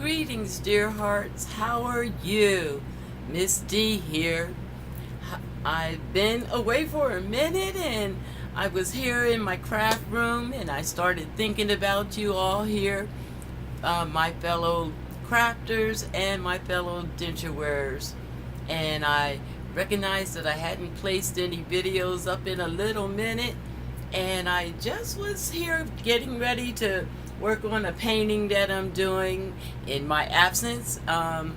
Greetings, dear hearts. How are you? Miss D here. I've been away for a minute and I was here in my craft room and I started thinking about you all here, my fellow crafters and my fellow denture wearers. And I recognized that I hadn't placed any videos up in a little minute, and I just was here getting ready to work on a painting that I'm doing in my absence. I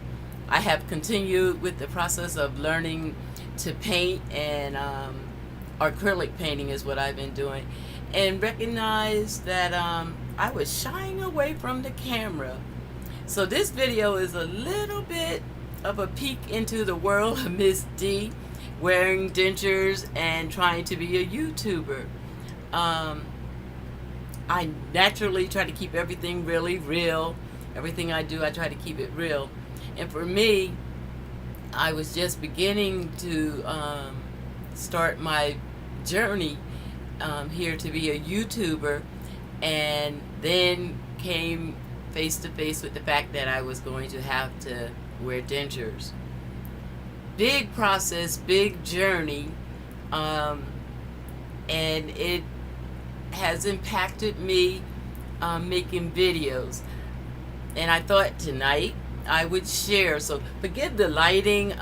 have continued with the process of learning to paint, and acrylic painting is what I've been doing, and recognized that I was shying away from the camera. So this video is a little bit of a peek into the world of Miss D, wearing dentures and trying to be a YouTuber. I naturally try to keep everything really real. Everything I do, I try to keep it real. And for me, I was just beginning to start my journey here to be a YouTuber, and then came face to face with the fact that I was going to have to wear dentures. Big process, big journey, and it has impacted me making videos. And I thought tonight I would share. So forgive the lighting.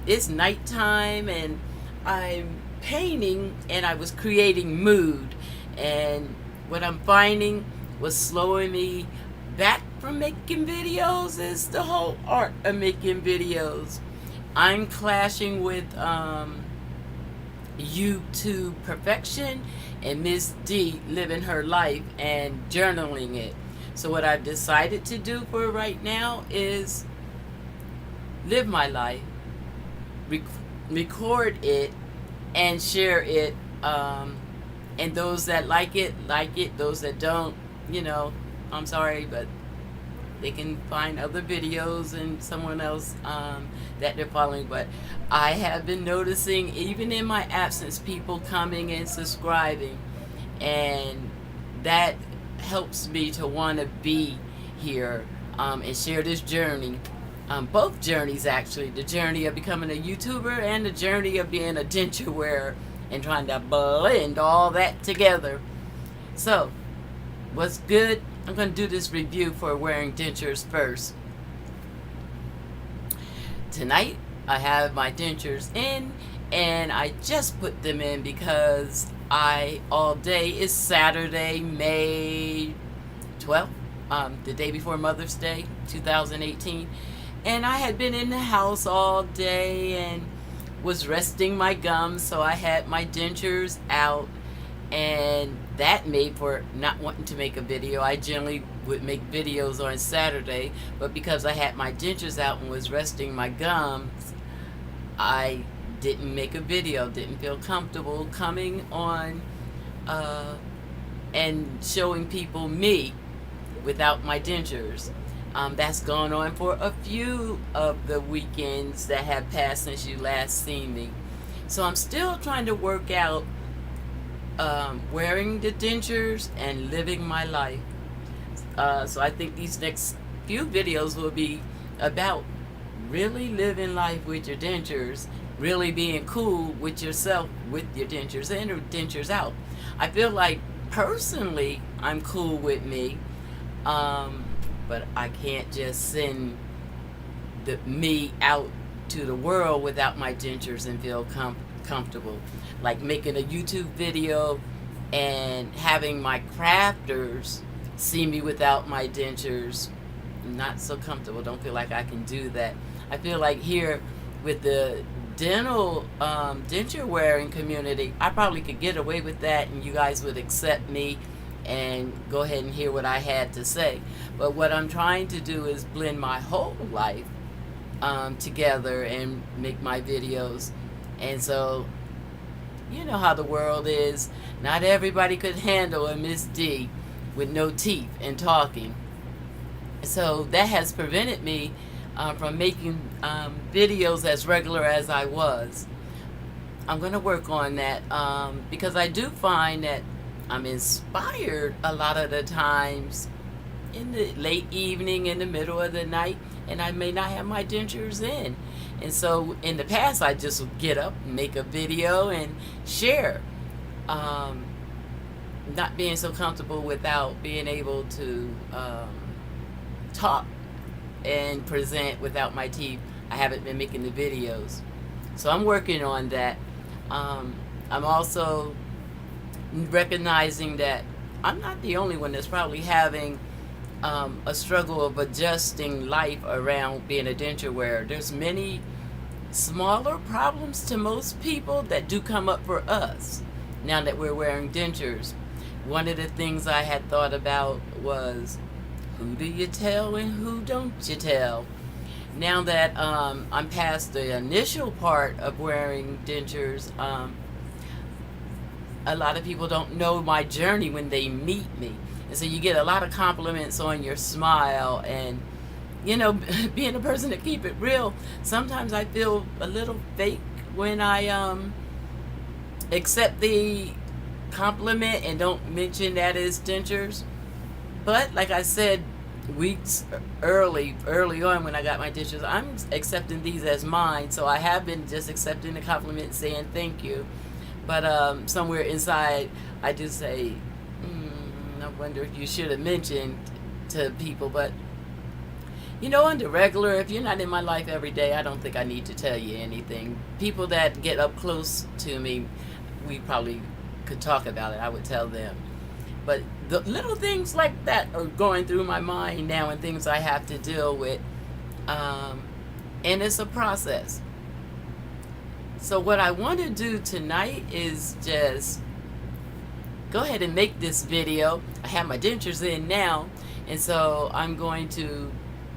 It's nighttime and I'm painting and I was creating mood. And what I'm finding was slowing me back from making videos is the whole art of making videos. I'm clashing with YouTube perfection and Miss D living her life and journaling it. So what I've decided to do for right now is live my life, record it, and share it. And those that like it, those that don't, I'm sorry, but they can find other videos and someone else that they're following. But I have been noticing, even in my absence, people coming and subscribing, and that helps me to want to be here and share this journey. Both journeys, actually, the journey of becoming a YouTuber and the journey of being a denture wearer and trying to blend all that together. So what's good? I'm going to do this review for wearing dentures first. Tonight I have my dentures in, and I just put them in because all day is Saturday, May 12th, the day before Mother's Day 2018, and I had been in the house all day and was resting my gums, so I had my dentures out. And that made for not wanting to make a video. I generally would make videos on Saturday, but because I had my dentures out and was resting my gums, I didn't make a video. Didn't feel comfortable coming on and showing people me without my dentures. That's gone on for a few of the weekends that have passed since you last seen me. So I'm still trying to work out wearing the dentures and living my life. So I think these next few videos will be about really living life with your dentures, really being cool with yourself with your dentures and your dentures out. I feel like personally I'm cool with me, but I can't just send me out to the world without my dentures and feel comfortable. Like making a YouTube video and having my crafters see me without my dentures, not so comfortable. Don't feel like I can do that. I feel like here with the dental denture wearing community, I probably could get away with that and you guys would accept me and go ahead and hear what I had to say. But what I'm trying to do is blend my whole life together and make my videos. And so, you know how the world is. Not everybody could handle a Miss D with no teeth and talking. So that has prevented me from making videos as regular as I was. I'm going to work on that because I do find that I'm inspired a lot of the times in the late evening, in the middle of the night, and I may not have my dentures in. And so in the past, I just would get up, make a video, and share. Um, Not being so comfortable without being able to talk and present without my teeth. I haven't been making the videos. So I'm working on that. I'm also recognizing that I'm not the only one that's probably having a struggle of adjusting life around being a denture wearer. There's many smaller problems to most people that do come up for us now that we're wearing dentures. One of the things I had thought about was, who do you tell and who don't you tell? Now that I'm past the initial part of wearing dentures, a lot of people don't know my journey when they meet me. And so you get a lot of compliments on your smile, and being a person that keep it real, sometimes I feel a little fake when I accept the compliment and don't mention that it's dentures. But like I said, weeks early on when I got my dentures, I'm accepting these as mine. So I have been just accepting the compliment, saying thank you. But somewhere inside, I do say, I wonder if you should have mentioned to people. But on the regular, if you're not in my life every day, I don't think I need to tell you anything. People that get up close to me, we probably could talk about it. I would tell them. But the little things like that are going through my mind now, and things I have to deal with. And it's a process. So what I want to do tonight is just go ahead and make this video. I have my dentures in now, and so I'm going to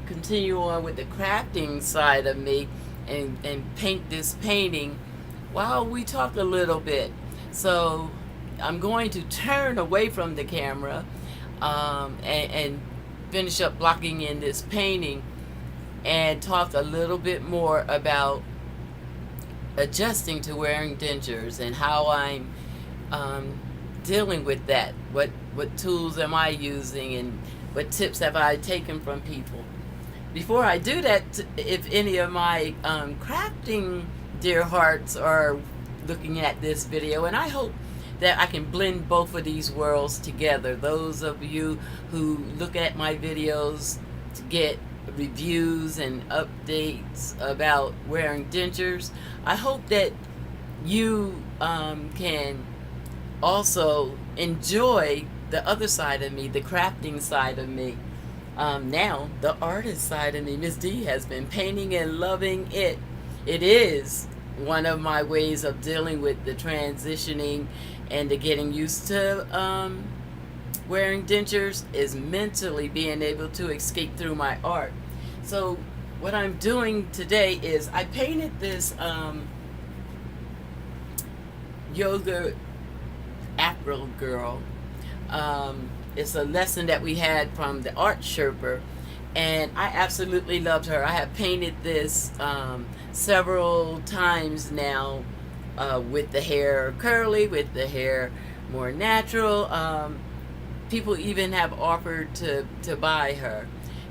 continue on with the crafting side of me and paint this painting while we talk a little bit. So I'm going to turn away from the camera and finish up blocking in this painting and talk a little bit more about adjusting to wearing dentures and how I'm dealing with that. What tools am I using, and what tips have I taken from people? Before I do that, if any of my crafting dear hearts are looking at this video, and I hope that I can blend both of these worlds together. Those of you who look at my videos to get reviews and updates about wearing dentures, I hope that you can also enjoy the other side of me, the crafting side of me. Now, the artist side of me, Miss D, has been painting and loving it. It is one of my ways of dealing with the transitioning and the getting used to wearing dentures, is mentally being able to escape through my art. So what I'm doing today is I painted this yoga Afro girl. It's a lesson that we had from the art Sherpa, and I absolutely loved her. I have painted this several times now, with the hair curly, with the hair more natural. People even have offered to buy her.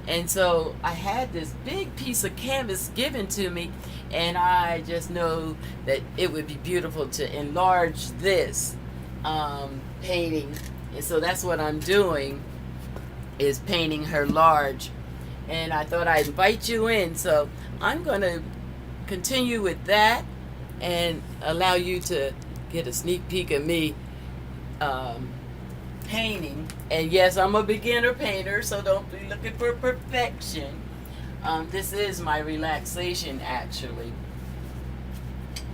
And so I had this big piece of canvas given to me, and I just know that it would be beautiful to enlarge this painting. And so that's what I'm doing, is painting her large. And I thought I'd invite you in. So I'm going to continue with that and allow you to get a sneak peek of me painting. And yes, I'm a beginner painter, so don't be looking for perfection. This is my relaxation, actually.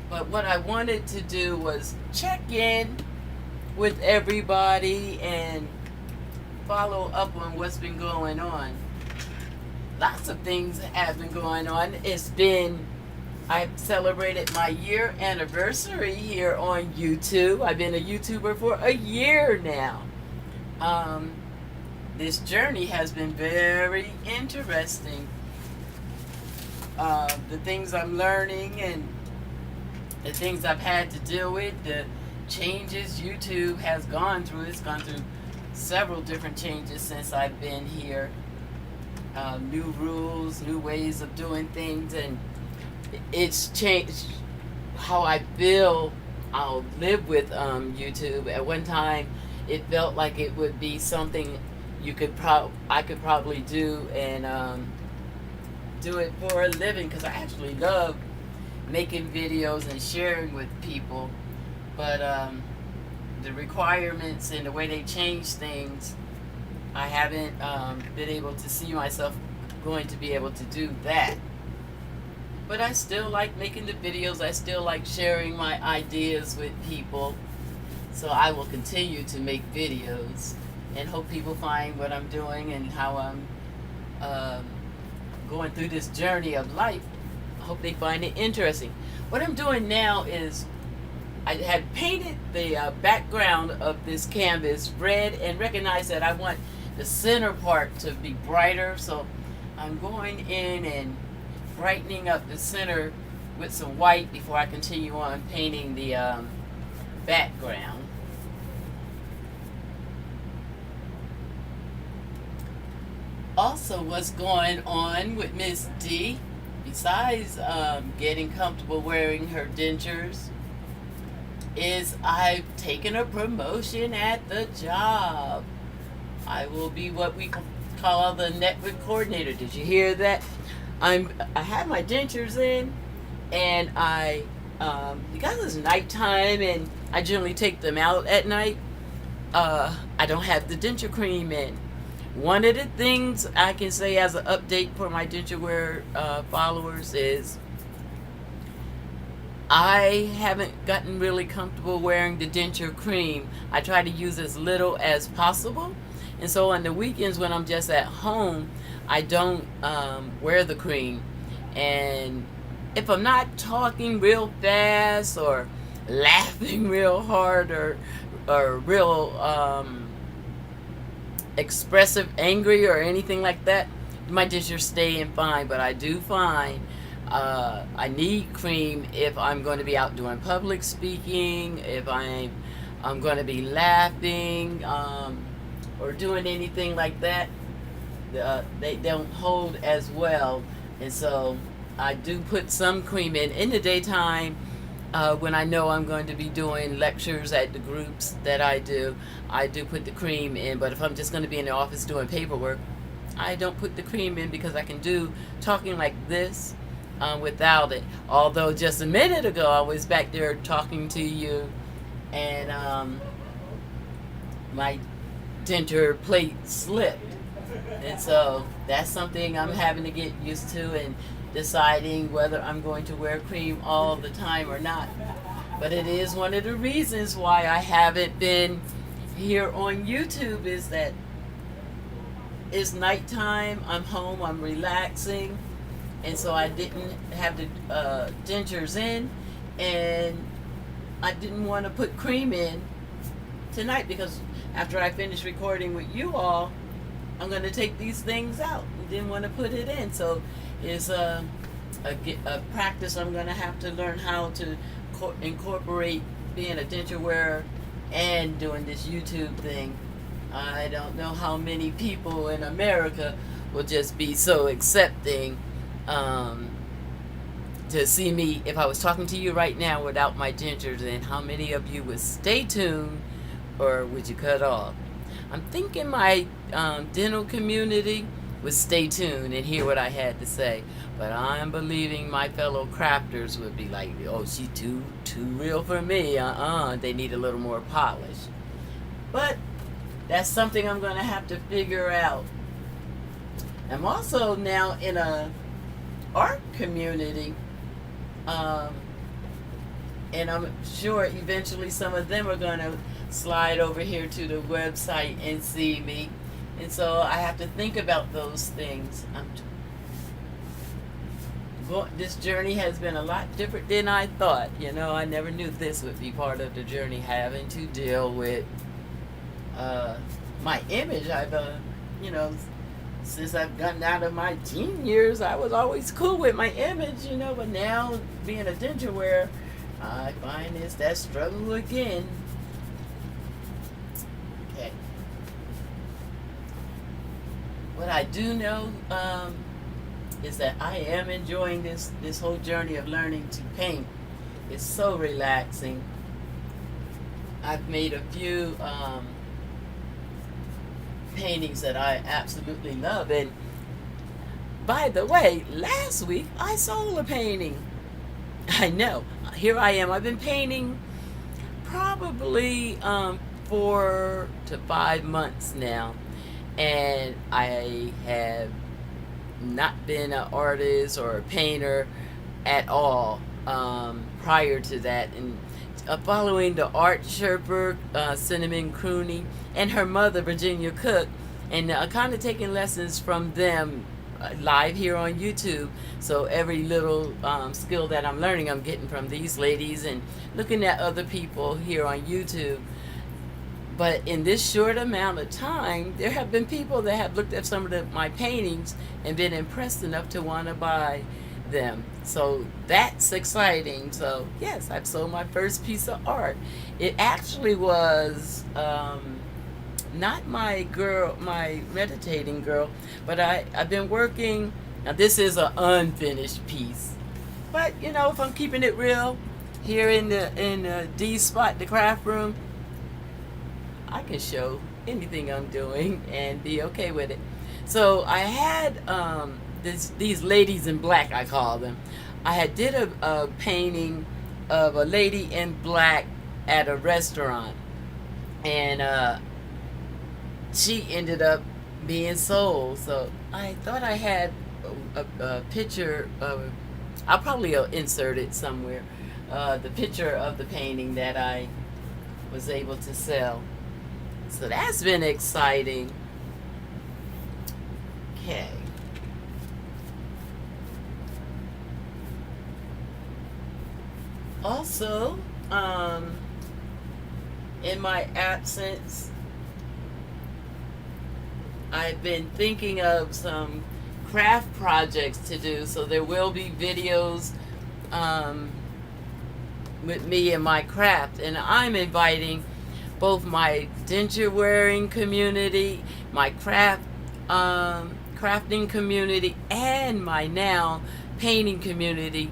But what I wanted to do was check in with everybody and follow up on what's been going on. Lots of things have been going on. I've celebrated my year anniversary here on YouTube. I've been a YouTuber for a year now. This journey has been very interesting. The things I'm learning and the things I've had to deal with, the changes YouTube has gone through. It's gone through several different changes since I've been here. New rules, new ways of doing things, and it's changed how I feel I'll live with YouTube. At one time, it felt like it would be something I could probably do and do it for a living, because I actually love making videos and sharing with people. But the requirements and the way they change things, I haven't been able to see myself going to be able to do that. But I still like making the videos. I still like sharing my ideas with people. So I will continue to make videos and hope people find what I'm doing and how I'm going through this journey of life. I hope they find it interesting. What I'm doing now is I had painted the background of this canvas red and recognized that I want the center part to be brighter. So I'm going in and brightening up the center with some white before I continue on painting the background. Also, what's going on with Miss D, besides getting comfortable wearing her dentures, is I've taken a promotion at the job. I will be what we call the network coordinator. Did you hear that? I have my dentures in, and because it's nighttime and I generally take them out at night, I don't have the denture cream in. One of the things I can say as an update for my denture wear followers is I haven't gotten really comfortable wearing the denture cream. I try to use as little as possible. And so on the weekends when I'm just at home, I don't wear the cream. And if I'm not talking real fast or laughing real hard or real expressive, angry or anything like that, my dentures stay in fine. But I do find I need cream if I'm going to be out doing public speaking, if I'm going to be laughing or doing anything like that. They don't hold as well, and so I do put some cream in the daytime. When I know I'm going to be doing lectures at the groups that I do put the cream in. But if I'm just going to be in the office doing paperwork, I don't put the cream in, because I can do talking like this without it. Although just a minute ago I was back there talking to you, and my denture plate slipped. And so that's something I'm having to get used to, and deciding whether I'm going to wear cream all the time or not. But it is one of the reasons why I haven't been here on YouTube, is that it's nighttime, I'm home, I'm relaxing, and so I didn't have the dentures in, and I didn't want to put cream in tonight, because after I finish recording with you all, I'm going to take these things out. I didn't want to put it in. So it's a practice I'm going to have to learn how to incorporate being a denture wearer and doing this YouTube thing. I don't know how many people in America will just be so accepting to see me if I was talking to you right now without my dentures, and how many of you would stay tuned, or would you cut off? I'm thinking my dental community would stay tuned and hear what I had to say, but I'm believing my fellow crafters would be like, oh, she's too real for me. They need a little more polish. But that's something I'm going to have to figure out. I'm also now in a art community, and I'm sure eventually some of them are going to slide over here to the website and see me. And so I have to think about those things. This journey has been a lot different than I thought. You know, I never knew this would be part of the journey, having to deal with my image. I've, since I've gotten out of my teen years, I was always cool with my image, but now being a denture wearer, I find it's that struggle again. Okay. what I do know is that I am enjoying this whole journey of learning to paint. It's so relaxing. I've made a few paintings that I absolutely love. And by the way, last week I sold a painting. I know. Here I am. I've been painting probably 4 to 5 months now, and I have not been an artist or a painter at all prior to that. And following the art Sherper, Cinnamon Crooney, and her mother, Virginia Cook, and kind of taking lessons from them live here on YouTube. So every little skill that I'm learning, I'm getting from these ladies and looking at other people here on YouTube. But in this short amount of time, there have been people that have looked at some of my paintings and been impressed enough to want to buy them. So that's exciting. So yes, I've sold my first piece of art. It actually was not my meditating girl, but I've been working. Now this is an unfinished piece, but you know, if I'm keeping it real here in the D spot, the craft room, I can show anything I'm doing and be okay with it. So I had these ladies in black, I call them. I had did a painting of a lady in black at a restaurant, and she ended up being sold. So I thought I had a picture of, I'll probably insert it somewhere, the picture of the painting that I was able to sell. So that's been exciting. Okay. Also, in my absence, I've been thinking of some craft projects to do. So there will be videos with me and my craft. And I'm inviting both my denture wearing community, my crafting community, and my now painting community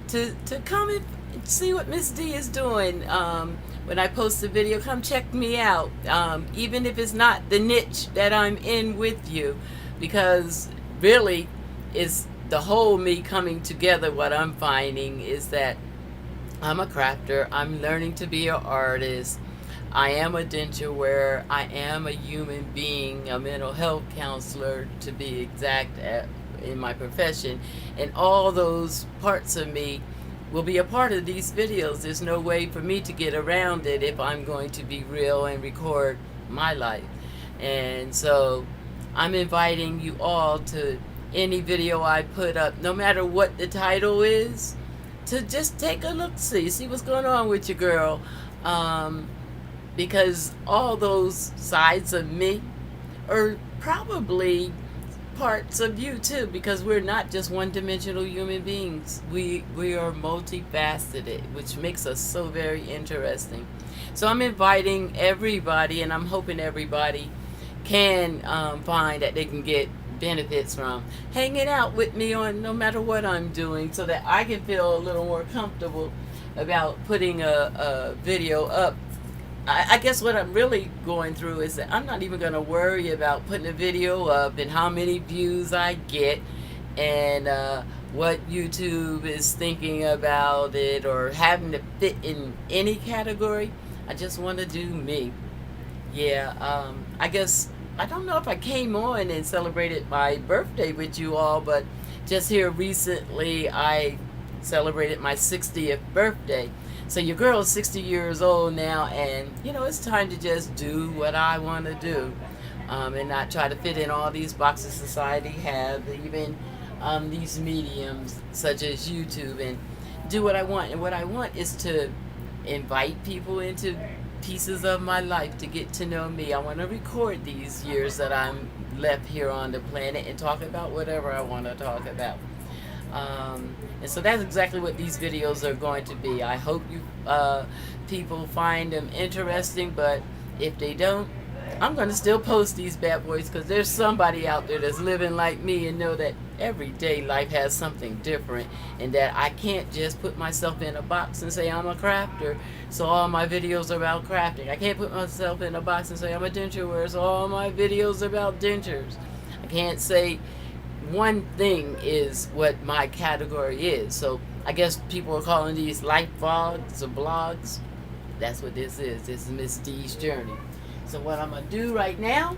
to come and see what Miss D is doing. When I post a video, come check me out, even if it's not the niche that I'm in with you, because really it's the whole me coming together. What I'm finding is that I'm a crafter, I'm learning to be an artist, I am a denture wearer, I am a human being, a mental health counselor to be exact in my profession, and all those parts of me will be a part of these videos. There's no way for me to get around it if I'm going to be real and record my life. And so I'm inviting you all to any video I put up, no matter what the title is, to just take a look, see what's going on with your girl. Because all those sides of me are probably parts of you too, because we're not just one-dimensional human beings. We are multifaceted, which makes us so very interesting. So I'm inviting everybody, and I'm hoping everybody can find that they can get benefits from hanging out with me on no matter what I'm doing, so that I can feel a little more comfortable about putting a video up. I guess what I'm really going through is that I'm not even going to worry about putting a video up and how many views I get and what YouTube is thinking about it, or having to fit in any category. I just want to do me. Yeah, I guess, I don't know if I came on and celebrated my birthday with you all, but just here recently I celebrated my 60th birthday. So your girl is 60 years old now, and you know, it's time to just do what I want to do, and not try to fit in all these boxes society have, even these mediums such as YouTube, and do what I want. And what I want is to invite people into pieces of my life to get to know me. I want to record these years that I'm left here on the planet and talk about whatever I want to talk about. And so that's exactly what these videos are going to be. I hope you people find them interesting, but if they don't, I'm going to still post these bad boys because there's somebody out there that's living like me and know that everyday life has something different, and that I can't just put myself in a box and say I'm a crafter, so all my videos are about crafting. I can't put myself in a box and say I'm a denture wearer, so all my videos are about dentures. I can't say one thing is what my category is. So I guess people are calling these life vlogs or blogs. That's what this is. This is Miss D's journey. So what I'm going to do right now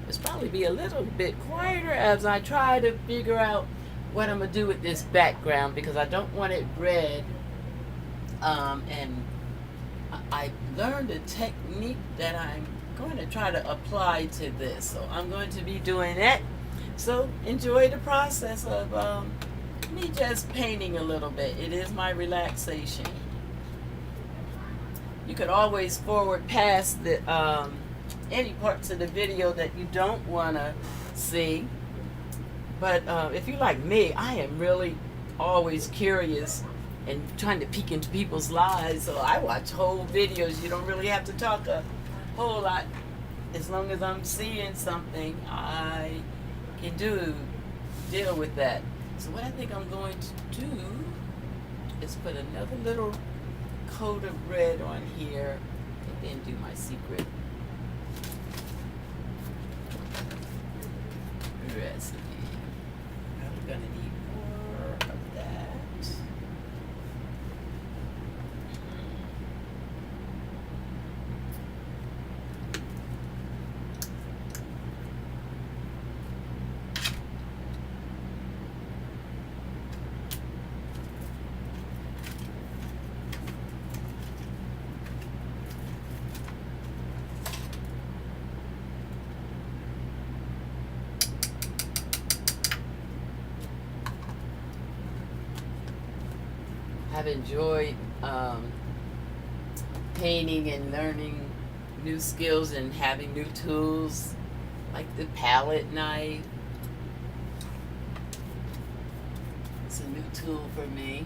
is probably be a little bit quieter as I try to figure out what I'm going to do with this background, because I don't want it red. And I learned a technique that I'm going to try to apply to this. So I'm going to be doing that. So enjoy the process of me just painting a little bit. It is my relaxation. You could always forward past the any parts of the video that you don't want to see. But if you're like me, I am really always curious and trying to peek into people's lives. So I watch whole videos. You don't really have to talk a whole lot. As long as I'm seeing something, I can deal with that. So what I think I'm going to do is put another little coat of red on here, and then do my secret recipe. I'm gonna need more of that. I've enjoyed painting and learning new skills and having new tools, like the palette knife. It's a new tool for me.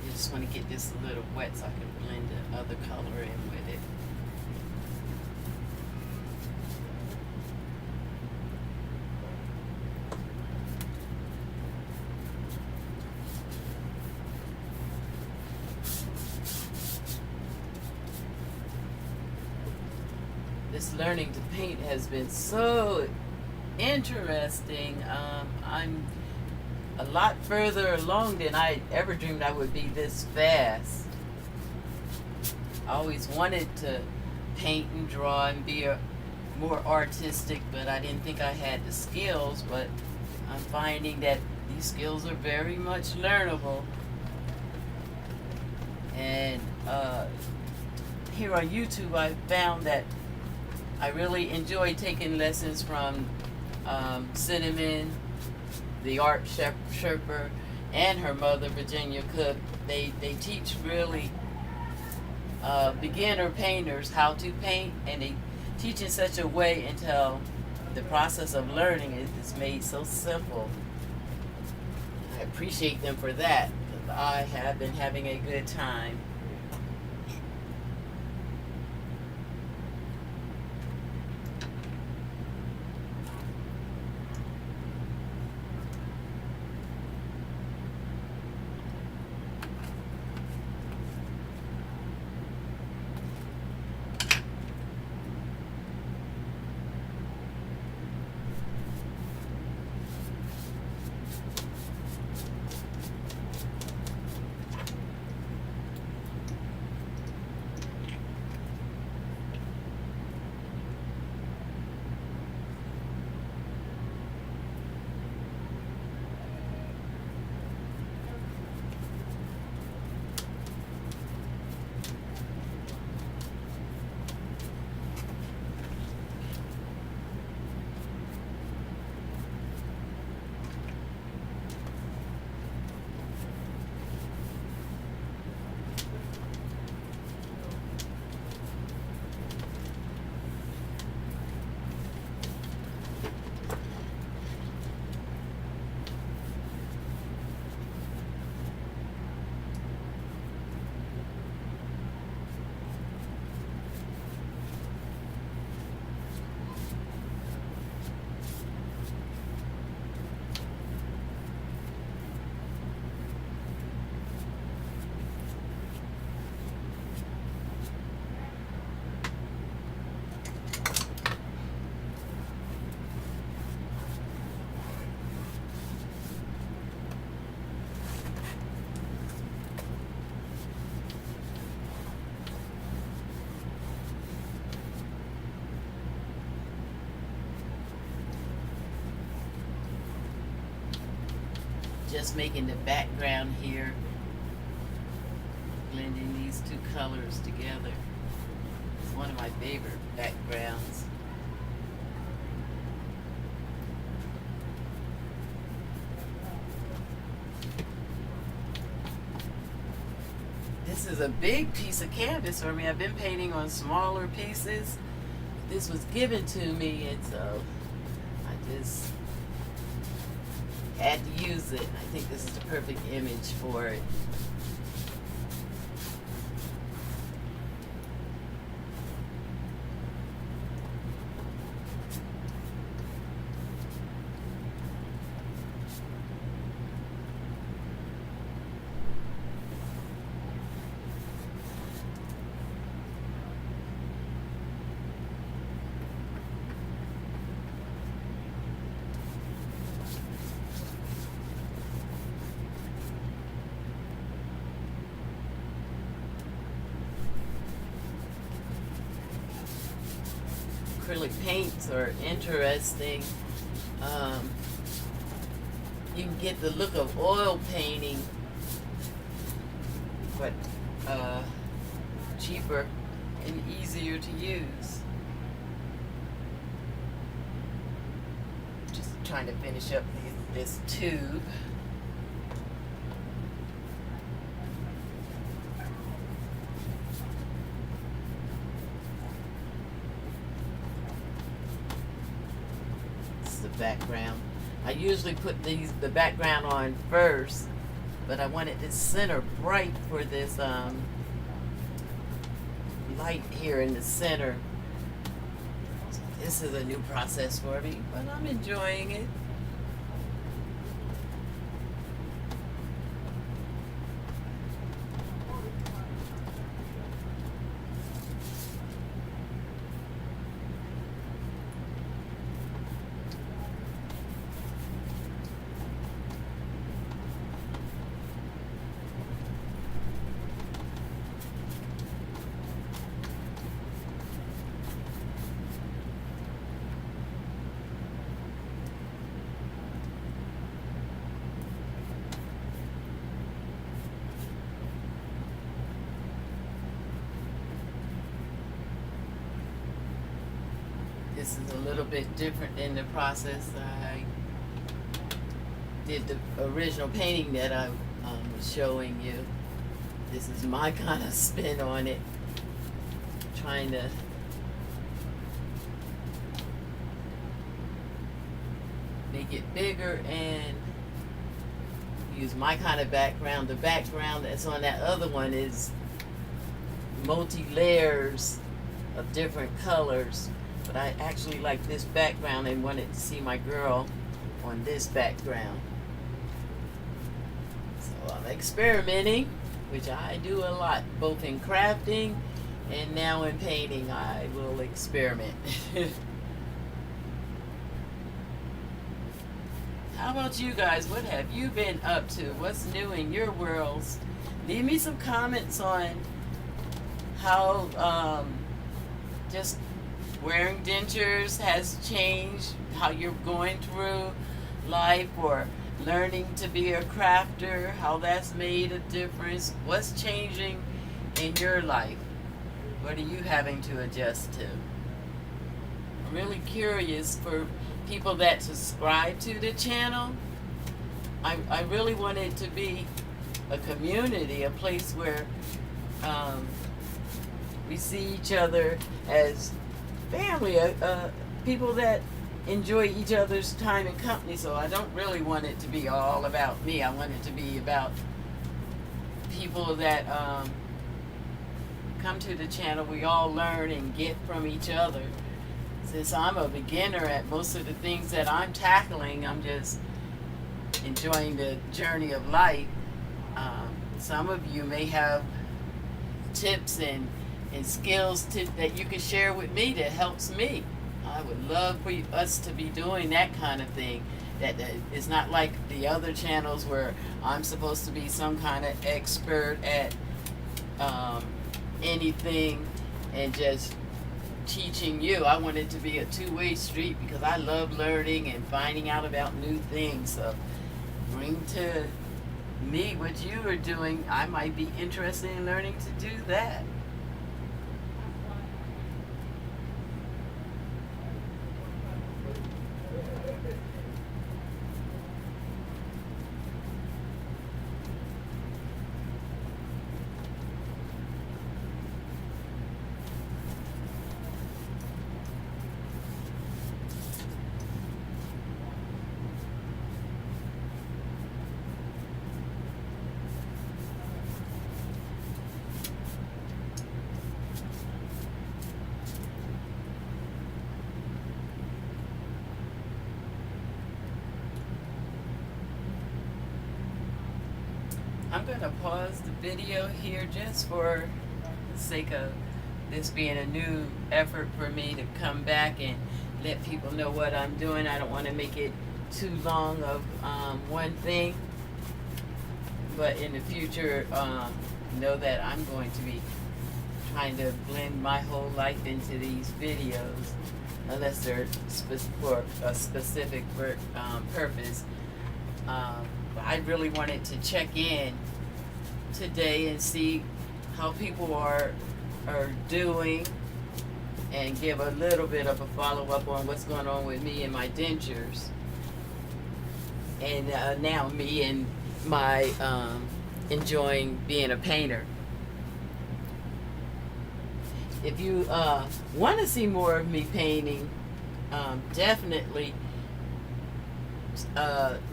I just want to get this a little wet so I can blend the other color in with it. This learning to paint has been so interesting. I'm a lot further along than I ever dreamed I would be this fast. I always wanted to paint and draw and be more artistic, but I didn't think I had the skills. But I'm finding that these skills are very much learnable. And here on YouTube, I found that I really enjoy taking lessons from Cinnamon, the art Sherpa, and her mother, Virginia Cook. They teach really beginner painters how to paint, and they teach in such a way until the process of learning is made so simple. I appreciate them for that, because I have been having a good time. just making the background here, blending these two colors together. It's one of my favorite backgrounds. This is a big piece of canvas for me. I've been painting on smaller pieces. This was given to me, and so I just had to use it. I think this is the perfect image for it. Acrylic paints are interesting. You can get the look of oil painting, but cheaper and easier to use. Just trying to finish up this tube. Background. I usually put the background on first, but I wanted this center bright for this light here in the center. So this is a new process for me, but I'm enjoying it. This is a little bit different than the process I did the original painting that I was showing you. This is my kind of spin on it, trying to make it bigger and use my kind of background. The background that's on that other one is multi-layers of different colors, but I actually like this background and wanted to see my girl on this background. So I'm experimenting, which I do a lot, both in crafting and now in painting. I will experiment. How about you guys? What have you been up to? What's new in your worlds? Leave me some comments on how just wearing dentures has changed, how you're going through life, or learning to be a crafter, how that's made a difference. What's changing in your life? What are you having to adjust to? I'm really curious for people that subscribe to the channel. I really want it to be a community, a place where we see each other as family, people that enjoy each other's time and company. So I don't really want it to be all about me. I want it to be about people that come to the channel. We all learn and get from each other. Since I'm a beginner at most of the things that I'm tackling, I'm just enjoying the journey of life. Some of you may have tips and skills that you can share with me that helps me. I would love for us to be doing that kind of thing. That it's not like the other channels where I'm supposed to be some kind of expert at anything and just teaching you. I want it to be a two-way street because I love learning and finding out about new things. So bring to me what you are doing, I might be interested in learning to do that. I'm going to pause the video here just for the sake of this being a new effort for me to come back and let people know what I'm doing. I don't want to make it too long of one thing, but in the future, know that I'm going to be trying to blend my whole life into these videos, unless they're for a specific purpose. I really wanted to check in today and see how people are doing, and give a little bit of a follow-up on what's going on with me and my dentures, and now me and my enjoying being a painter. If you want to see more of me painting, definitely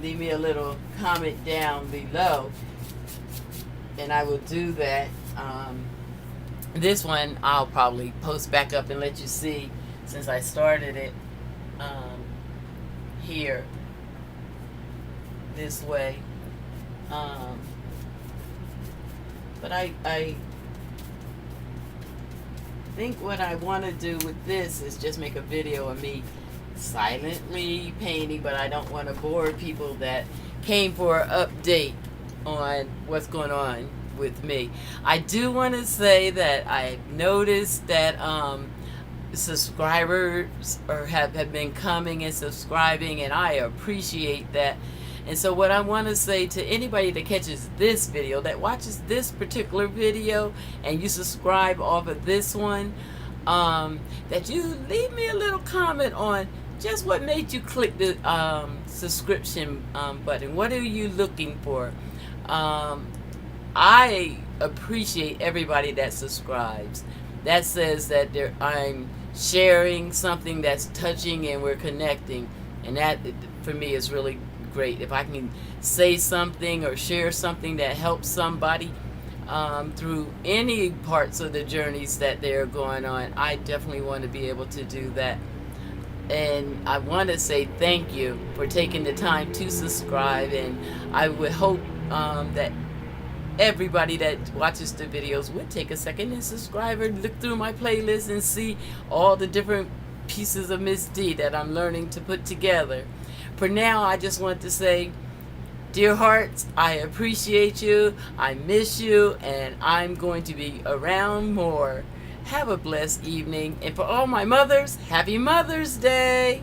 leave me a little comment down below, and I will do that. This one I'll probably post back up and let you see, since I started it here this way. But I think what I want to do with this is just make a video of me silently painting, but I don't want to bore people that came for an update on what's going on with me. I do want to say that I noticed that subscribers have been coming and subscribing, and I appreciate that. And so what I want to say to anybody that catches this video, that watches this particular video, and you subscribe off of this one, that you leave me a little comment on just what made you click the subscription button. What are you looking for? I appreciate everybody that subscribes. That says that I'm sharing something that's touching and we're connecting. And that, for me, is really great. If I can say something or share something that helps somebody through any parts of the journeys that they're going on, I definitely want to be able to do that. And I want to say thank you for taking the time to subscribe, and I would hope that everybody that watches the videos would take a second and subscribe, or look through my playlist and see all the different pieces of Miss D that I'm learning to put together. For now, I just want to say, dear hearts, I appreciate you, I miss you, and I'm going to be around more. Have a blessed evening, and for all my mothers, happy Mother's Day!